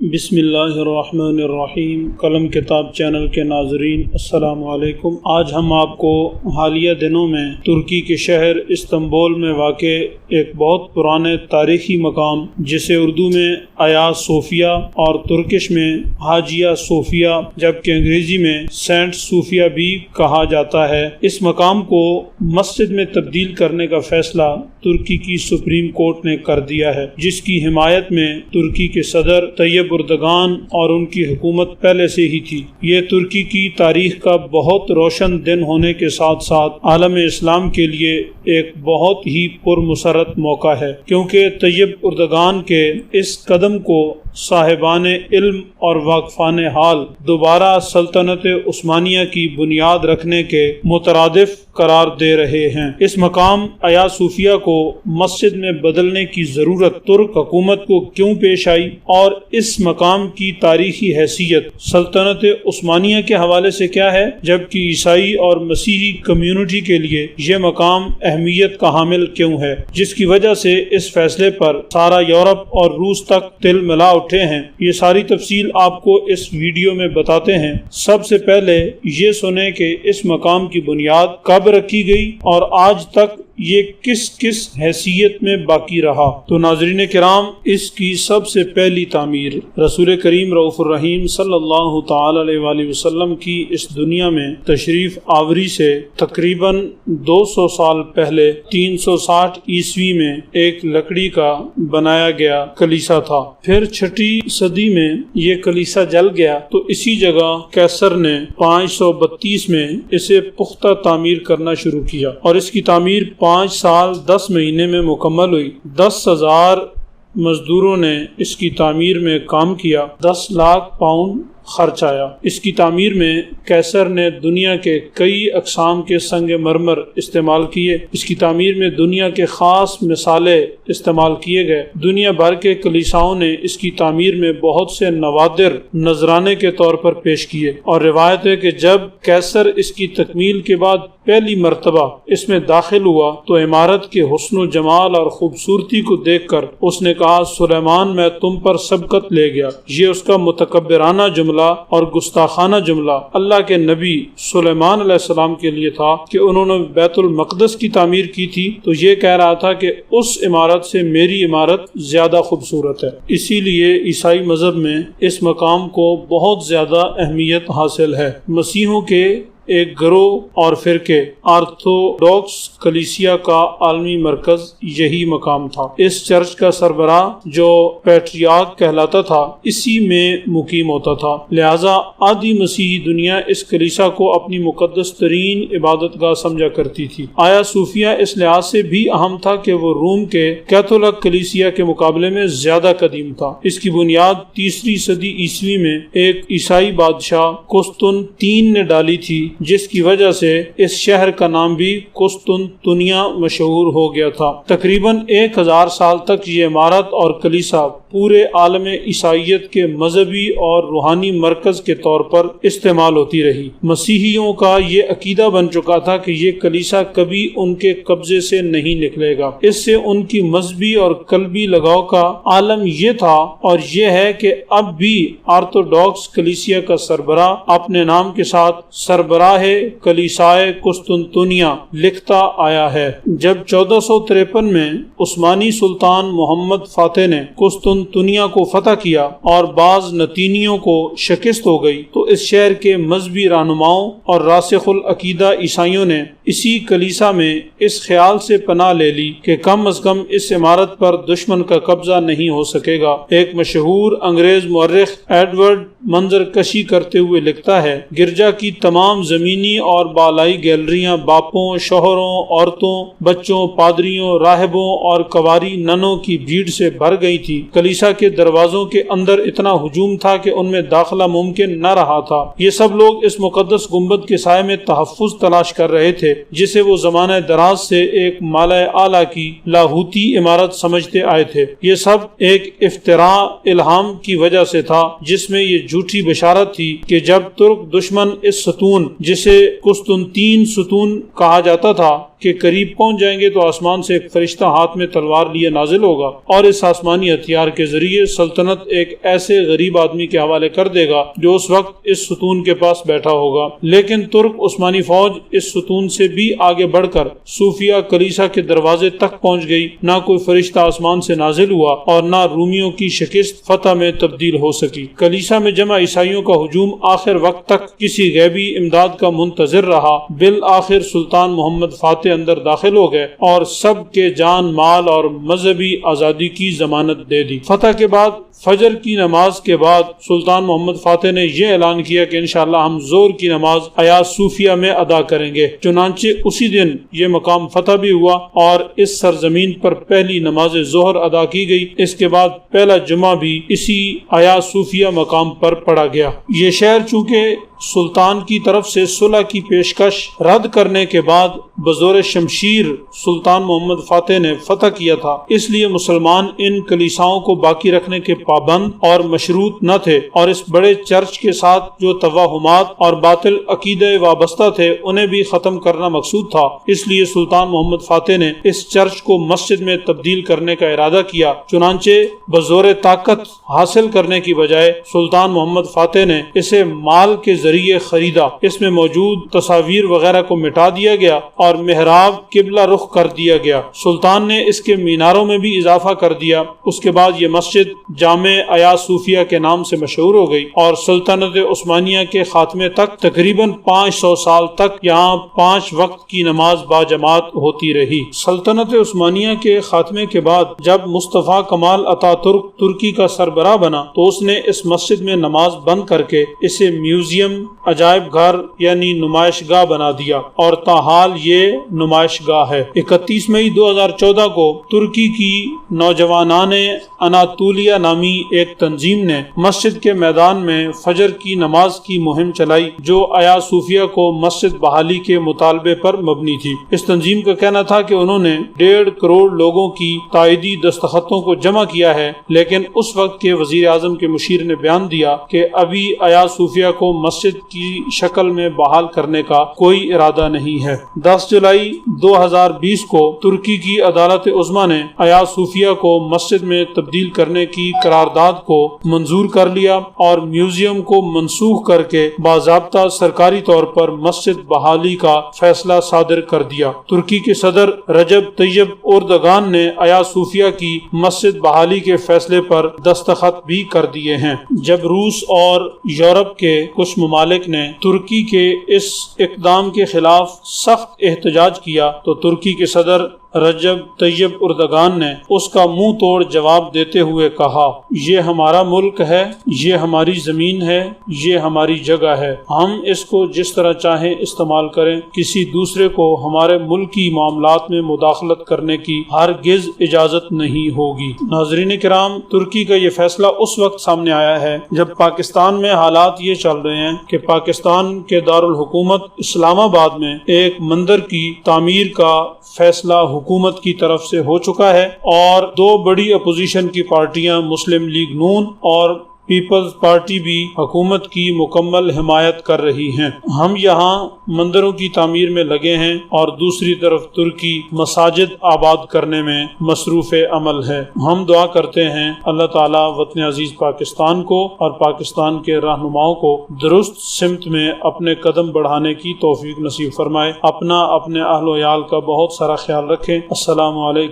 بسم اللہ الرحمن الرحیم۔ قلم کتاب چینل کے ناظرین السلام علیکم۔ آج ہم آپ کو حالیہ دنوں میں ترکی کے شہر استنبول میں واقع ایک بہت پرانے تاریخی مقام جسے اردو میں آیا صوفیہ اور ترکش میں حاجیہ صوفیہ جبکہ انگریزی میں سینٹ صوفیہ بھی کہا جاتا ہے، اس مقام کو مسجد میں تبدیل کرنے کا فیصلہ ترکی کی سپریم کورٹ نے کر دیا ہے، جس کی حمایت میں ترکی کے صدر طیب اردگان اور ان کی حکومت پہلے سے ہی تھی۔ یہ ترکی کی تاریخ کا بہت روشن دن ہونے کے ساتھ ساتھ عالم اسلام کے لیے ایک بہت ہی پرمسرت موقع ہے، کیونکہ طیب اردگان کے اس قدم کو صاحبان علم اور واقفان حال دوبارہ سلطنت عثمانیہ کی بنیاد رکھنے کے مترادف قرار دے رہے ہیں۔ اس مقام آیا صوفیہ کو مسجد میں بدلنے کی ضرورت ترک حکومت کو کیوں پیش آئی اور اس مقام کی تاریخی حیثیت سلطنت عثمانیہ کے حوالے سے کیا ہے، جبکہ عیسائی اور مسیحی کمیونٹی کے لیے یہ مقام اہمیت کا حامل کیوں ہے، جس کی وجہ سے اس فیصلے پر سارا یورپ اور روس تک تل ملا اٹھے ہیں۔ یہ ساری تفصیل آپ کو اس ویڈیو میں بتاتے ہیں۔ سب سے پہلے یہ سنیں کہ اس مقام کی بنیاد کب رکھی گئی اور آج تک یہ کس کس حیثیت میں باقی رہا۔ تو ناظرین کرام، اس کی سب سے پہلی تعمیر رسول کریم رؤوف الرحیم صلی اللہ تعالی علیہ وآلہ وسلم کی اس دنیا میں تشریف آوری سے تقریباً 200 سال پہلے 360 عیسوی میں ایک لکڑی کا بنایا گیا کلیسا تھا۔ پھر 6 صدی میں یہ کلیسا جل گیا تو اسی جگہ کیسر نے 532 میں اسے پختہ تعمیر کرنا شروع کیا اور اس کی تعمیر 5 سال 10 مہینے میں مکمل ہوئی۔ 10,000 مزدوروں نے اس کی تعمیر میں کام کیا، 10 لاکھ پاؤنڈ خرچ آیا۔ اس کی تعمیر میں کیسر نے دنیا کے کئی اقسام کے سنگ مرمر استعمال کیے۔ اس کی تعمیر میں دنیا کے خاص مصالحے استعمال کیے گئے۔ دنیا بھر کے کلیساؤں نے اس کی تعمیر میں بہت سے نوادر نذرانے کے طور پر پیش کیے، اور روایت ہے کہ جب کیسر اس کی تکمیل کے بعد پہلی مرتبہ اس میں داخل ہوا تو عمارت کے حسن و جمال اور خوبصورتی کو دیکھ کر اس نے کہا، سلیمان میں تم پر سبقت لے گیا۔ یہ اس کا متکبرانہ جملہ اور گستاخانہ جملہ اللہ کے نبی سلیمان علیہ السلام کے لیے تھا کہ انہوں نے بیت المقدس کی تعمیر کی تھی، تو یہ کہہ رہا تھا کہ اس عمارت سے میری عمارت زیادہ خوبصورت ہے۔ اسی لیے عیسائی مذہب میں اس مقام کو بہت زیادہ اہمیت حاصل ہے۔ مسیحیوں کے ایک گروہ اور فرقے آرتھوڈوکس کلیسیا کا عالمی مرکز یہی مقام تھا۔ اس چرچ کا سربراہ جو پیٹریارک کہلاتا تھا اسی میں مقیم ہوتا تھا، لہذا آدھی مسیحی دنیا اس کلیسا کو اپنی مقدس ترین عبادت گاہ سمجھا کرتی تھی۔ آیا صوفیہ اس لحاظ سے بھی اہم تھا کہ وہ روم کے کیتھولک کلیسیا کے مقابلے میں زیادہ قدیم تھا۔ اس کی بنیاد 3 صدی عیسوی میں ایک عیسائی بادشاہ قسطنطین نے ڈالی تھی، جس کی وجہ سے اس شہر کا نام بھی قسطنطنیہ مشہور ہو گیا تھا۔ تقریباً 1000 سال تک یہ عمارت اور کلیسا پورے عالم عیسائیت کے مذہبی اور روحانی مرکز کے طور پر استعمال ہوتی رہی۔ مسیحیوں کا یہ عقیدہ بن چکا تھا کہ یہ کلیسا کبھی ان کے قبضے سے نہیں نکلے گا۔ اس سے ان کی مذہبی اور قلبی لگاؤ کا عالم یہ تھا اور یہ ہے کہ اب بھی آرتھوڈوکس کلیسیا کا سربراہ اپنے نام کے ساتھ سربراہ کلیسائے قسطنطنیہ لکھتا آیا ہے۔ جب 1453 میں عثمانی سلطان محمد فاتح نے قسطنطنیہ کو فتح کیا اور بعض نتینیوں کو شکست ہو گئی تو اس شہر کے مذہبی رہنماؤں اور راسخ العقیدہ عیسائیوں نے اسی کلیسا میں اس خیال سے پناہ لے لی کہ کم از کم اس عمارت پر دشمن کا قبضہ نہیں ہو سکے گا۔ ایک مشہور انگریز مورخ ایڈورڈ منظر کشی کرتے ہوئے لکھتا ہے، گرجا کی تمام زمینی اور بالائی گیلریاں باپوں، شوہروں، عورتوں، بچوں، پادریوں، راہبوں اور کواری ننوں کی بھیڑ سے بھر گئی تھی۔ کلیسا کے دروازوں کے اندر اتنا ہجوم تھا کہ ان میں داخلہ ممکن نہ رہا تھا۔ یہ سب لوگ اس مقدس گنبد کے سائے میں تحفظ تلاش کر رہے تھے، جسے وہ زمانہ دراز سے ایک مالائے اعلیٰ کی لاہوتی عمارت سمجھتے آئے تھے۔ یہ سب ایک افتراء الہام کی وجہ سے تھا، جس میں یہ جھوٹی بشارت تھی کہ جب ترک دشمن اس ستون جسے قسطنطین ستون کہا جاتا تھا کہ قریب پہنچ جائیں گے تو آسمان سے ایک فرشتہ ہاتھ میں تلوار لیے نازل ہوگا اور اس آسمانی ہتھیار کے ذریعے سلطنت ایک ایسے غریب آدمی کے حوالے کر دے گا جو اس وقت اس ستون کے پاس بیٹھا ہوگا۔ لیکن ترک عثمانی فوج اس ستون سے بھی آگے بڑھ کر صوفیہ کلیسا کے دروازے تک پہنچ گئی۔ نہ کوئی فرشتہ آسمان سے نازل ہوا اور نہ رومیوں کی شکست فتح میں تبدیل ہو سکی۔ کلیسا میں جمع عیسائیوں کا ہجوم آخر وقت تک کسی غیبی امداد کا منتظر رہا۔ بالآخر سلطان محمد فاتح اندر داخل ہو گئے اور سب کے جان مال اور مذہبی آزادی کی ضمانت دے دی۔ فتح کے بعد فجر کی نماز کے بعد سلطان محمد فاتح نے یہ اعلان کیا کہ انشاءاللہ ہم زور کی نماز آیات صوفیہ میں ادا کریں گے۔ چنانچہ اسی دن یہ مقام فتح بھی ہوا اور اس سرزمین پر پہلی نماز ظہر ادا کی گئی۔ اس کے بعد پہلا جمعہ بھی اسی آیات صوفیہ مقام پر پڑھا گیا۔ یہ شہر چونکہ سلطان کی طرف سے صلح کی پیشکش رد کرنے کے بعد بزور شمشیر سلطان محمد فاتح نے فتح کیا تھا، اس لیے مسلمان ان کلیساؤں کو باقی رکھنے کے پابند اور مشروط نہ تھے، اور اس بڑے چرچ کے ساتھ جو توہمات اور باطل عقیدے وابستہ تھے انہیں بھی ختم کرنا مقصود تھا۔ اس لیے سلطان محمد فاتح نے اس چرچ کو مسجد میں تبدیل کرنے کا ارادہ کیا۔ چنانچہ بزور طاقت حاصل کرنے کی بجائے سلطان محمد فاتح نے اسے مال کے ذریعے خریدا۔ اس میں موجود تصاویر وغیرہ کو مٹا دیا گیا اور محراب قبلہ رخ کر دیا گیا۔ سلطان نے اس کے میناروں میں بھی اضافہ کر دیا۔ اس کے بعد یہ مسجد جامع آیات صوفیہ کے نام سے مشہور ہو گئی اور سلطنت عثمانیہ کے خاتمے تک تقریباً 500 سال تک یہاں 5 وقت کی نماز باجماعت ہوتی رہی۔ سلطنت عثمانیہ کے خاتمے کے بعد جب مصطفیٰ کمال اتا ترک ترکی کا سربراہ بنا تو اس نے اس مسجد میں نماز بند کر کے اسے میوزیم، عجائب گھر یعنی نمائش گاہ بنا دیا اور تاحال یہ نمائش گاہ ہے۔ 31 مئی 2014 کو ترکی کی نوجوانان اناطولیہ نامی ایک تنظیم نے مسجد کے میدان میں فجر کی نماز کی مہم چلائی جو آیات صوفیہ کو مسجد بحالی کے مطالبے پر مبنی تھی۔ اس تنظیم کا کہنا تھا کہ انہوں نے 1.5 کروڑ لوگوں کی تائیدی دستخطوں کو جمع کیا ہے، لیکن اس وقت کے وزیر اعظم کے مشیر نے بیان دیا کہ ابھی آیات صوفیہ کو مسجد کی شکل میں بحال کرنے کا کوئی ارادہ نہیں ہے۔ 10 جولائی 2020 کو ترکی کی عدالت عظمیٰ نے آیات صوفیہ کو مسجد میں تبدیل کرنے کی قرارداد کو منظور کر لیا اور میوزیم کو منسوخ کر کے باضابطہ سرکاری طور پر مسجد بحالی کا فیصلہ صادر کر دیا۔ ترکی کے صدر رجب طیب اردگان نے آیات صوفیہ کی مسجد بحالی کے فیصلے پر دستخط بھی کر دیے ہیں۔ جب روس اور یورپ کے کچھ ممالک نے ترکی کے اس اقدام کے خلاف سخت احتجاج کیا تو ترکی کے صدر رجب طیب اردگان نے اس کا منہ توڑ جواب دیتے ہوئے کہا، یہ ہمارا ملک ہے، یہ ہماری زمین ہے، یہ ہماری جگہ ہے، ہم اس کو جس طرح چاہیں استعمال کریں، کسی دوسرے کو ہمارے ملکی معاملات میں مداخلت کرنے کی ہرگز اجازت نہیں ہوگی۔ ناظرین کرام، ترکی کا یہ فیصلہ اس وقت سامنے آیا ہے جب پاکستان میں حالات یہ چل رہے ہیں کہ پاکستان کے دارالحکومت اسلام آباد میں ایک مندر کی تعمیر کا فیصلہ حکومت کی طرف سے ہو چکا ہے اور 2 بڑی اپوزیشن کی پارٹیاں مسلم لیگ نون اور پیپلز پارٹی بھی حکومت کی مکمل حمایت کر رہی ہیں۔ ہم یہاں مندروں کی تعمیر میں لگے ہیں اور دوسری طرف ترکی مساجد آباد کرنے میں مصروف عمل ہے۔ ہم دعا کرتے ہیں اللہ تعالیٰ وطن عزیز پاکستان کو اور پاکستان کے رہنماؤں کو درست سمت میں اپنے قدم بڑھانے کی توفیق نصیب فرمائے۔ اپنے اہل و عیال کا بہت سارا خیال رکھیں۔ السلام علیکم۔